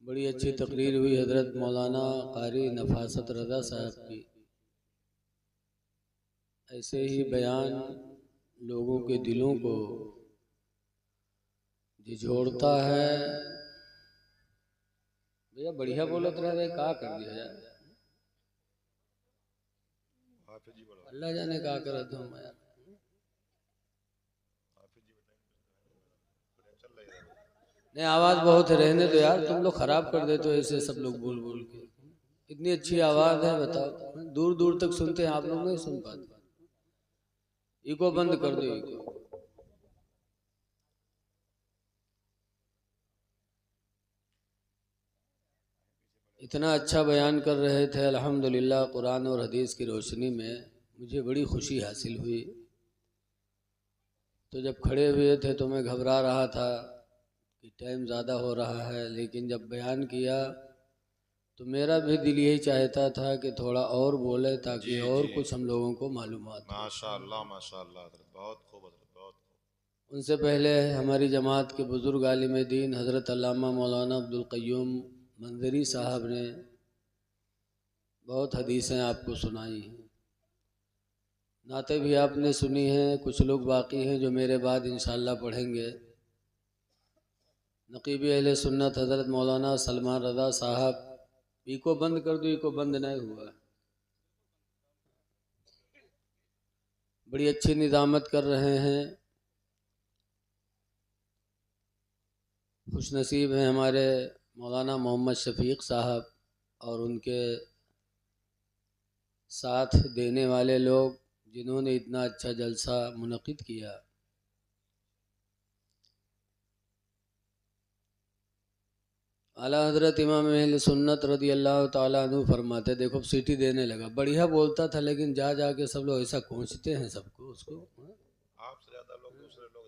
बड़ी अच्छी तकरीर हुई हज़रत मौलाना कारी नफासत रज़ा साहब की। ऐसे ही बयान लोगों के दिलों को झिझोड़ता है। भैया बढ़िया बोलत रहे, का कर दिया यार, अल्लाह जाने का करत हूँ मैं। नहीं आवाज़ बहुत है, रहने दो यार, तुम लोग खराब कर देते हो ऐसे सब लोग बोल बोल के। इतनी अच्छी आवाज़ है, बताओ दूर दूर तक सुनते हैं, आप लोग नहीं सुन पाते। इको बंद कर दो, इको। इतना अच्छा बयान कर रहे थे अल्हम्दुलिल्लाह, कुरान और हदीस की रोशनी में मुझे बड़ी खुशी हासिल हुई। तो जब खड़े हुए थे तो मैं घबरा रहा था कि टाइम ज़्यादा हो रहा है, लेकिन जब बयान किया तो मेरा भी दिल यही चाहता था कि थोड़ा और बोले ताकि और कुछ हम लोगों को मालूमात हो। माशाअल्लाह माशाअल्लाह, बहुत खूब, बहुत खूब। उनसे पहले हमारी जमात के बुज़ुर्ग आलिम दीन हज़रत अल्लामा मौलाना अब्दुल क़य्यूम मंजरी साहब ने बहुत हदीसें आपको सुनाई हैं, नाते भी आपने सुनी हैं। कुछ लोग बाकी हैं जो मेरे बाद इंशाअल्लाह पढ़ेंगे। नकीबी अहले सुन्नत हज़रत मौलाना सलमान रज़ा साहब, इको बंद कर दो, इको बंद नहीं हुआ। बड़ी अच्छी निज़ामत कर रहे हैं। खुश नसीब हैं हमारे मौलाना मोहम्मद शफीक साहब और उनके साथ देने वाले लोग, जिन्होंने इतना अच्छा जलसा मुनक़िद किया। आला हज़रत इमाम अहले सुन्नत रज़ी अल्लाह ताला अन्हु फरमाते, देखो सीटी देने लगा, बढ़िया बोलता था लेकिन जा जा के सब लोग ऐसा कोंचते हैं सबको उसको। आपसे ज्यादा लोग दूसरे लोग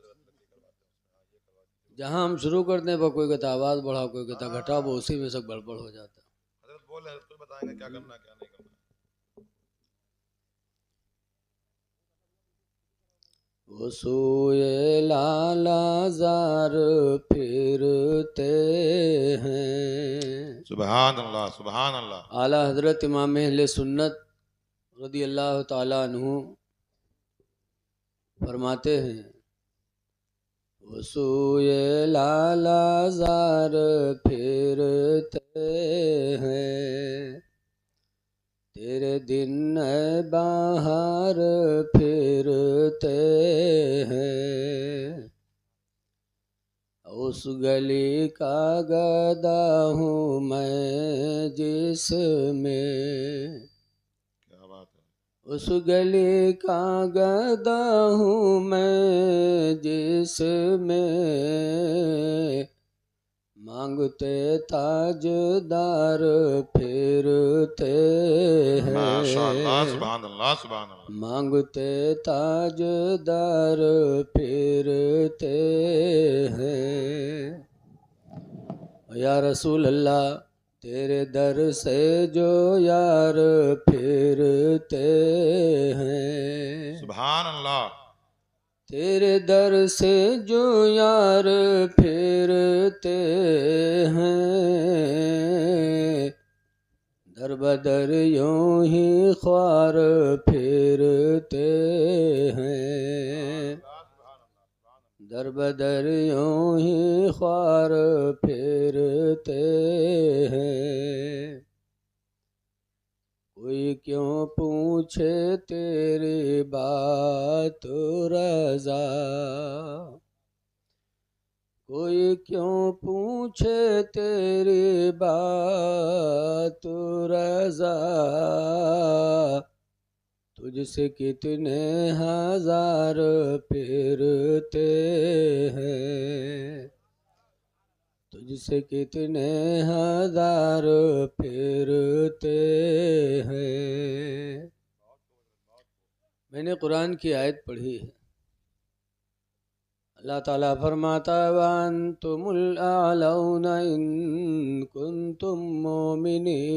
जहाँ हम शुरू करते हैं कोई कहता आवाज़ बढ़ाओ, कोई कहता घटाओ, वो उसी में सब गड़बड़ हो जाता है। हजरत बोले तो बताएंगे क्या करना क्या नहीं करना। वो सोए लालाज़ार फिरते हैं। सुभान अल्लाह सुभान अल्लाह। आला हज़रत इमाम अहले सुन्नत रज़ी अल्लाह ताला अन्हु फरमाते हैं, वो सोए लालाज़ार फिरते हैं, तेरे दिन बाहर फिरते हैं, उस गली का गदा हूँ मैं जिसमें, क्या बात है। उस गली का गदा हूँ मैं जिसमें, मांगते ताजदार फिरते हैं। माशाअल्लाह सुभान अल्लाह सुभान अल्लाह। मांगते ताजदार फिरते हैं। या रसूल अल्लाह, तेरे दर से जो यार फिरते हैं। सुभान अल्लाह। तेरे दर से जो यार फिरते हैं, दर बदर यूं ही ख्वार फिरते हैं, दर बदर यूं ही ख्वार फिरते हैं। कोई क्यों पूछे तेरी बात रज़ा, कोई क्यों पूछे तेरी बात रज़ा, तुझसे कितने हजार फिरते हैं, तुझसे कितने हजार फिरते हैं। मैंने कुरान की आयत पढ़ी है, अल्लाह ताला फरमाता है वअंतुमुल आलौना इन कुंतुम मोमिनीन,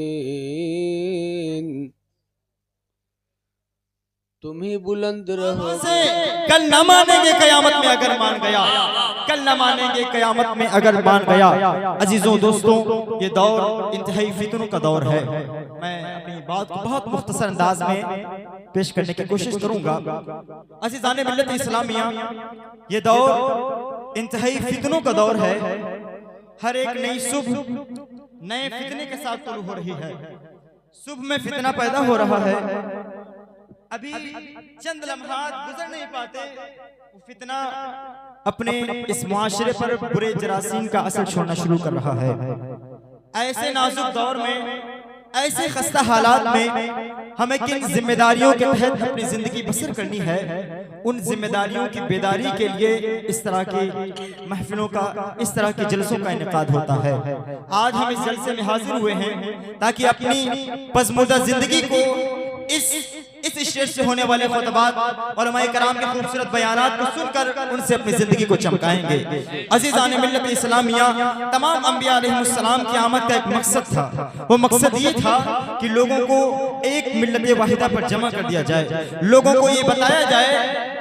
तुम ही बुलंद रहो से कल न मानेंगे कयामत में अगर मान गया, कल न मानेंगे कयामत में अगर मान गया। अजीजों दोस्तों, ये दौर इंतहाई फितनों का दौर है। मैं अपनी बात को बहुत मुख्तसर अंदाज में पेश करने की कोशिश करूंगा। अजीज़ाने मिल्लत इस्लामिया, ये दौर इंतहाई फितनों का दौर है। हर एक नई सुबह नए फितने के साथ तुलू हो रही है। सुबह में फितना पैदा हो रहा है। अभी चंद लम्हात गुजर नहीं पाते, वो फितना अपने इस मुआशरे पर बुरे जरासीम का असर छोड़ना शुरू कर रहा है। ऐसे नाजुक दौर में, ऐसे खस्ता हालात में हमें किन जिम्मेदारियों के तहत अपनी जिंदगी बसर करनी है, उन जिम्मेदारियों की बेदारी के लिए इस तरह की महफिलों का, इस तरह के जलसों का इनेकाद होता है। आज हम इस जलसे में हाजिर हुए हैं ताकि अपनी पज़मूदा जिंदगी को इस स्टेज से होने वाले खुतबात उलमाए कराम के खूबसूरत बयानात को सुनकर उनसे अपनी जिंदगी को चमकाएंगे। अज़ीज़ाने मिल्लत इस्लामिया, तमाम अंबिया अलैहिस्सलाम की आमद का एक मकसद था। वो मकसद ये था कि लोगों को एक मिल्लत वाहिदा पर जमा कर दिया जाए। लोगों को ये बताया जाए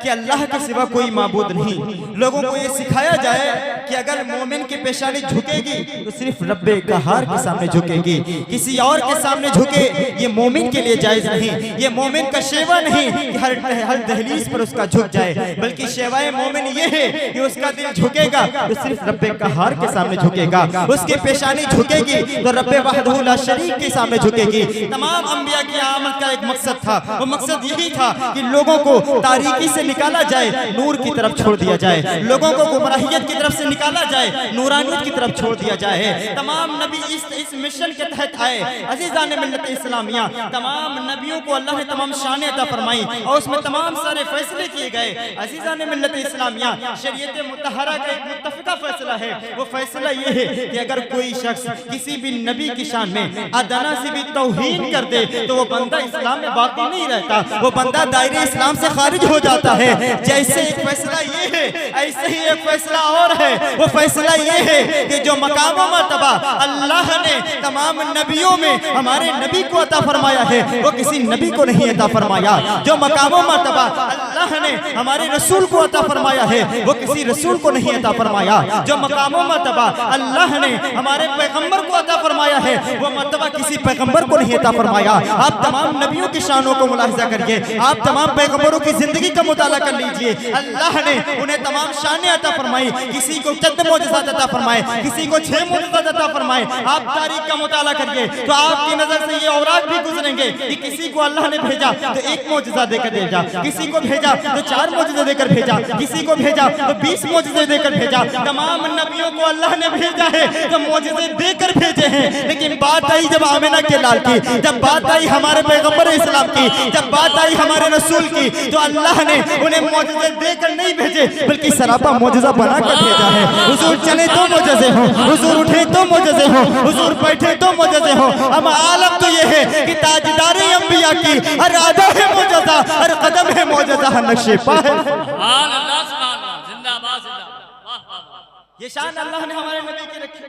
कि अल्लाह के सिवा कोई माबूद नहीं। लोगों को ये सिखाया जाए कि अगर मोमिन की पेशानी झुकेगी तो सिर्फ रब्बे कहार के सामने झुकेगी, किसी और के सामने झुके ये मोमिन के लिए जायज नहीं। ये मोमिन का शेवा नहीं कि हर दहलीज पर उसका झुक जाए, बल्कि शेवाए मोमिन ये है कि उसका दिल झुकेगा तो सिर्फ रब्बे कहार के सामने झुकेगा। उसकी पेशानी झुकेगी तो रब्बे वहदहू ला शरीक के सामने झुकेगी। तमाम अंबिया की आमद का एक मकसद था। वो मकसद यही था कि लोगों को तारीकी से निकाला जाए, नूर की तरफ छोड़ दिया जाए। लोगों को गुमराहियत की तरफ से निकाला जाए, नूरानियत की तरफ छोड़ दिया जाए। तमाम नबी इस मिशन के तहत आए। अज़ीज़ाने मिल्लत इस्लामिया, तमाम नबियों को अल्लाह ने तमाम शान अता फरमाई और उसमें तमाम सारे फैसले किए गए। अज़ीज़ाने मिल्लत इस्लामिया, शरीयत मुतहरा का एक मुत्तफ़िका फैसला है। वो फैसला ये है कि अगर कोई शख्स किसी भी नबी की शान में अदना से भी तौहीन कर दे तो वो बंदा इस्लाम में बाकी नहीं रहता, वो बंदा दायरे इस्लाम से खारिज हो जाता है। जैसे एक फैसला ये है, ऐसे ही एक फैसला और है। वो फैसला ये है कि जो मकाम मर्तबा अल्लाह ने तमाम नबियों में हमारे नबी को अता फरमाया है, वो किसी नबी को नहीं अता फरमाया। जो मकाम मर्तबा अल्लाह ने हमारे रसूल को अता फरमाया है, वो किसी रसूल को नहीं अता फरमाया। जो मकाम मर्तबा अल्लाह ने हमारे पैगंबर को अता फरमाया है, वो मर्तबा किसी पैगंबर को नहीं अता फरमाया। आप तमाम नबियों की शानों को मुलाहिजा करिए, आप तमाम पैगंबरों की जिंदगी का मुताला कर लीजिए। अल्लाह ने उन्हें तमाम शान अता फरमाई, किसी को चंद मोजज़ात अता फरमाए, किसी को 6 मोजज़ात अता फरमाए। आप तारीख का मुताला करिए तो आपकी नजर से ये औरात भी गुजरेंगे कि किसी को अल्लाह ने भेजा तो 1 मोजज़ा देकर भेजा, किसी को भेजा तो 4 मोजज़े देकर भेजा, किसी को भेजा तो 20 मोजज़े देकर भेजा। तमाम नबियों को अल्लाह ने भेजा है तो मोजज़े देकर भेजे हैं। लेकिन बात आई जब आमिना के लाल की, जब बात आई हमारे पैगंबर इस्लाम की, जब बात आई हमारे रसूल की, तो अल्लाह ने उन्हें मोजज़े देकर नहीं भेजे बल्कि सरापा मोजज़ा बनाकर भेजा है। हुजूर चले तो मोजज़े हो, हुजूर उठे तो मोजज़े हो, हुजूर बैठे तो मोजज़े हो। अब आलम तो ये है कि ताजदारे अंबिया की हर अदा है मोजज़ा, हर कदम है मोजज़ा, हर नक्शे पा है। सुभान अल्लाह, सुभान अल्लाह, जिंदाबाद जिंदाबाद। ये शान अल्लाह ने हमारे नबी की रखी,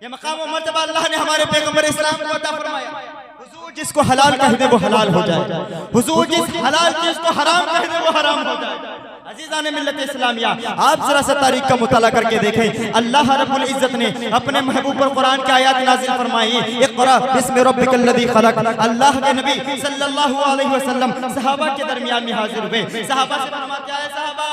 ये मकाम व मर्तबा अल्लाह ने हमारे पैगंबर इस्लाम को अता फरमाया। हुजूर जिसको हलाल कह दे वो हलाल हो जाए, हुजूर जिस हलाल जिसको हराम कह दे वो हराम हो जाए। अज़ीज़ाने मिल्लत इस्लामिया, आप जरा सा तारीख का मुताला करके देखें। अल्लाह रब्बुल इज्जत ने अपने महबूब पर कुरान की आयत नाज़िल फरमाई, इक़रा बिस्मि रब्बिकल लज़ी खलक़। अल्लाह के नबी सल्लल्लाहु अलैहि वसल्लम सहाबा के दरमियान में हाजिर हुए। सहाबा से फरमाते हैं, सहाबा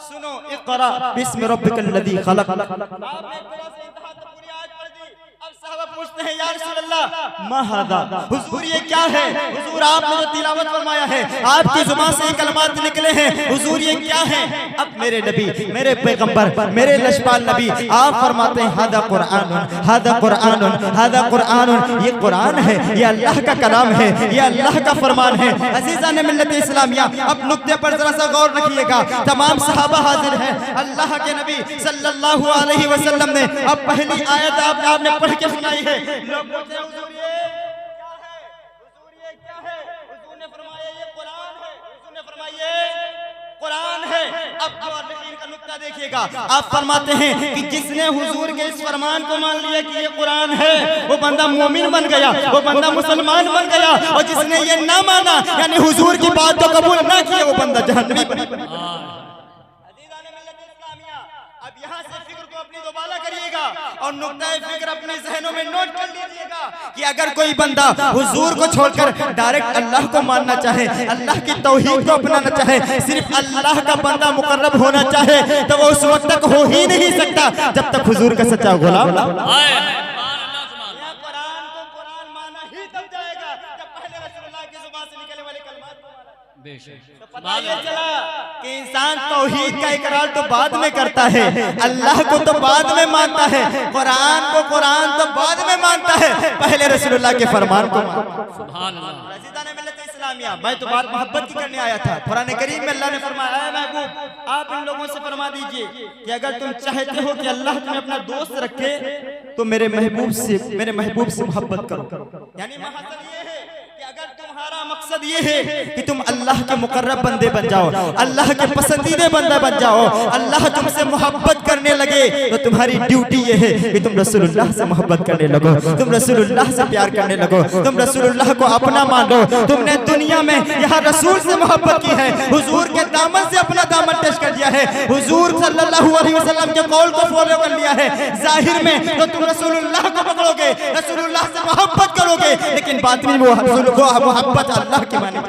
सुनो, इक़रा बिस्मि रब्बिकल लज़ी खलक़। आपने पूरा से इंतहा तक पूरी आयत पढ़ दी। अब सहाबा पूछते हैं, या रसूल अल्लाह मा हादा, हुजूर ये क्या है? हुजूर आपने जो तिलावत फरमाया है, आपकी जुबान से कलमात निकले हैं, हुजूर ये क्या है? अब मेरे नबी, मेरे पैगंबर, मेरे लशपाल नबी आप फरमाते हैं, हादा कुरानुन, हादा कुरानुन, हादा कुरानुन। ये कुरान है, ये अल्लाह का कलाम है, ये अल्लाह का फरमान है। अज़ीज़ाने मिल्लत इस्लामिया, अब नुक्ते पर जरा सा गौर रखिएगा। तमाम सहाबा हाजिर हैं, अल्लाह के नबी सल्लल्लाहु अलैहि वसल्लम ने अब पहली आयत आपने पढ़ के सुनाई है। लोग बोलते हैं, हुजूर ये क्या है? हुजूर ये क्या है? हुजूर ने फरमाया ये कुरान है। हुजूर ने फरमाया ये कुरान है। अब यकीन का नुक्ता देखिएगा, आप फरमाते हैं कि जिसने हुजूर के इस फरमान को मान लिया कि ये कुरान है, वो बंदा मोमिन बन गया, वो बंदा मुसलमान बन गया, और जिसने ये ना माना यानी हुजूर की बात को कबूल ना किया, वो बंदा जहन्नमी बन गया। अब यहाँ से फिक्र को अपनी दोबारा करिएगा और नुक्ताए फिक्र अपने जहनों में नोट कर लीजिएगा कि अगर कोई बंदा हुजूर को छोड़कर डायरेक्ट अल्लाह को मानना चाहे, अल्लाह की तौहीद को अपनाना चाहे, सिर्फ अल्लाह का बंदा मुकर्रब होना चाहे, तो वो उस वक्त तक हो ही नहीं सकता जब तक हुजूर का सच्चा गुलाम ना हो। कि इंसान तौहीद का इकरार तो बाद में करता है, अल्लाह को तो बाद में मानता है, कुरान तो बाद में मानता है, पहले रसूलुल्लाह के फरमान को सुभान अल्लाह। इस्लामिया, मैं तो बात मोहब्बत की करने आया था। कुरान करीम में अल्लाह ने फरमाया, ऐ महबूब आप इन लोगों से फरमा दीजिए कि अगर तुम चाहते हो कि अल्लाह तुम्हें अपना दोस्त रखे तो मेरे महबूब से मोहब्बत करो। यानी महत्व ये है कि अगर तुम्हारा मकसद ये है कि तुम अल्लाह के मुकर्रब बंदे बन जाओ, अल्लाह के पसंदीदे बंदे बन जाओ, अल्लाह तुमसे मोहब्बत करने लगे, तो तुम्हारी ड्यूटी ये है कि तुम रसूलुल्लाह से मोहब्बत करने लगो, तुम रसूलुल्लाह से प्यार करने लगो, तुम रसूलुल्लाह को अपना मान लो। तुमने दुनिया में यहाँ रसूल से मोहब्बत की है, हुजूर के दामन से अपना दामन पेश कर दिया है, हुजूर सल्लल्लाहु अलैहि वसल्लम के कौल को फॉलो कर लिया है, जाहिर में तो तुम रसूलुल्लाह को पकड़ोगे, रसूलुल्लाह से मोहब्बत करोगे, लेकिन बातिन में वो मोहब्बत अल्लाह की माने।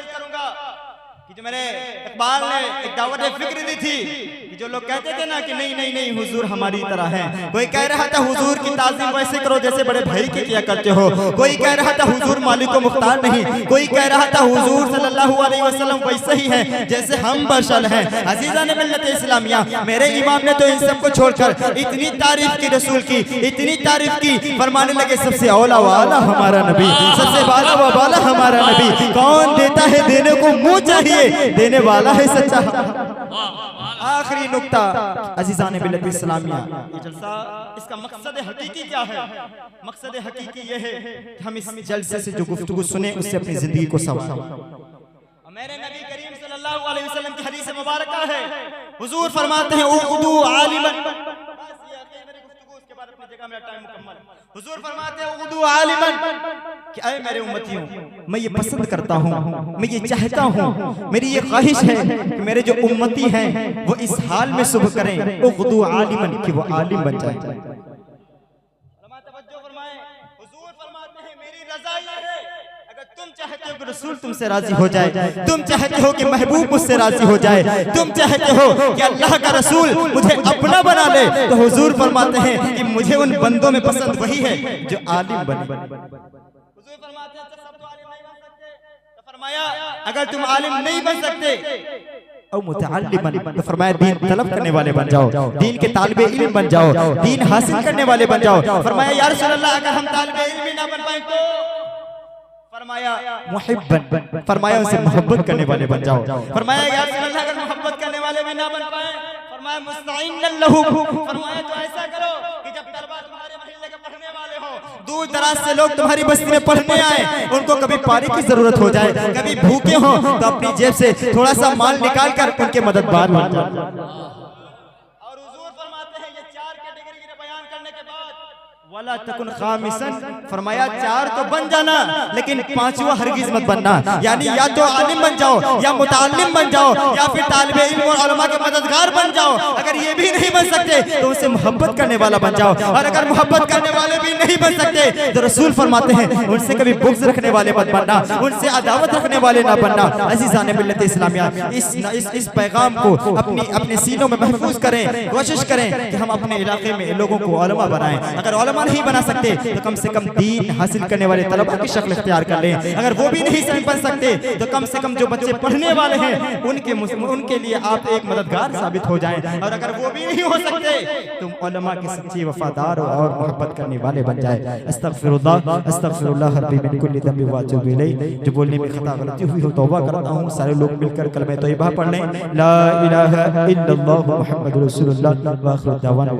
करूंगा कि जो मेरे इकबाल ने एक दावत फिक्र दी थी कि जो लोग कहते थे ना कि नहीं हुजूर हमारी तरह है, कोई कह रहा था हुजूर की ताज़ीम वैसे करो जैसे बड़े भाई की किया करते हो, कोई कह रहा था हुजूर मालिक को मुख्तार नहीं, कोई कह रहा था हुजूर सल्लल्लाहु अलैहि वसल्लम वैसे ही है जैसे हम बशर हैं। अजीज़ान मिल्लत इस्लामिया, मेरे इमाम ने तो इन सबको छोड़कर इतनी तारीफ की रसूल की, इतनी तारीफ की, फरमाने लगे सबसे औला वाला हमारा नबी, सबसे वाला वाला हमारा नबी, कौन देता है देने को मुंह चाहिए, देने वाला है सच्चा। आखिरी नुक्ता अजीज़ान मिल्लत इस्लामिया, ये जलसा इसका मकसद हकीकी क्या है? मकसद हकीकी ये है कि हम इस जलसे से जो गुफ्तगू सुने उससे अपनी जिंदगी को संवारें। मेरे नबी करीम सल्लल्लाहु अलैहि वसल्लम की हदीस मुबारक है, हुजूर फरमाते हैं उक़दू आलिमन, हुजूर फरमाते हैं उक़दू आलिमन कि ऐ मेरे उम्मतियों, मैं ये पसंद करता हूँ, मैं ये चाहता हूँ, मेरी ये ख्वाहिश है कि मेरे जो उम्मती हैं वो इस हाल में सुबह करें उक़दू आलिमन कि वो आलिम बन जाए। तुम चाहते हो कि रसूल तुमसे राजी हो जाए, तुम चाहते हो कि महबूब मुझसे राजी हो जाए, तुम चाहते हो कि अल्लाह का रसूल मुझे अपना बना ले, तो हुजूर फरमाते हैं कि मुझे उन बंदों में पसंद वही है जो आलिम बने। हुजूर फरमाते हैं सब तो आलिम नहीं बन सकते, तो फरमाया अगर तुम आलिम नहीं बन सकते और मुतअल्लिमन, तो फरमाया दीन तलब करने वाले बन जाओ, दीन के तालिबे इल्म बन जाओ, दीन हासिल करने वाले बन जाओ। फरमाया या रसूल अल्लाह अगर हम तालिबे इल्म भी ना बन पाए तो फरमाया मुहिब्बन, फरमाया उनसे मोहब्बत करने वाले बन जाओ। फरमाया या रसूल अल्लाह अगर मोहब्बत करने वाले भी ना बन पाए, फरमाया मुस्तईन लहू, फरमाया तो ऐसा करो कि जब तलबा तुम्हारे महल्ले के पढ़ने वाले हो, दूर दराज से लोग तुम्हारी बस्ती में पढ़ने आए, उनको कभी पानी की जरूरत हो जाए, कभी भूखे हो तो अपनी जेब से थोड़ा सा माल निकाल कर उनके मददगार बन जाओ। वला तकुन खामिसन, फरमाया चार तो बन जाना लेकिन पांचवा हरगिज मत बनना, यानी या तो आलिम बन जाओ या मुतालिम बन जाओ या फिर तालिबे इल्म और उलमा के मददगार बन जाओ। अगर ये भी नहीं बन सकते तो उनसे मोहब्बत करने वाला बन जाओ, और अगर मोहब्बत करने वाले भी नहीं बन सकते तो रसूल फरमाते हैं उनसे कभी बुग़्ज़ रखने वाले मत बनना, उनसे अदावत रखने वाले ना बनना। अज़ीज़ान मिल्लत इस्लामिया, इस पैगाम को अपने सीनों में महफूज करें, कोशिश करें कि हम अपने इलाके में लोगों को उलमा बनाएं। अगर उलमा नहीं बना सकते तो कम से कम दीन हासिल करने वाले तलबा की शक्ल इख्तियार कर लें। अगर वो भी नहीं बन सकते तो कम से कम जो बच्चे पढ़ने वाले हैं उनके लिए आप एक मददगार साबित हो जाएं। और अगर वो भी नहीं हो सकते तुम उलमा के सच्चे वफादार और मोहब्बत करने वाले बन जाए। अस्तगफिरुल्लाह रब्बी मिन कुल्ली ज़ंबि व अतूबु इलैहि। जो बोलने में खता गलती हुई हो तौबा करता हूँ। सारे लोग मिलकर कलमे तौबा पढ़ लें, ला इलाहा इल्लल्लाह मुहम्मदुर रसूलुल्लाह व आखिरु दावाना।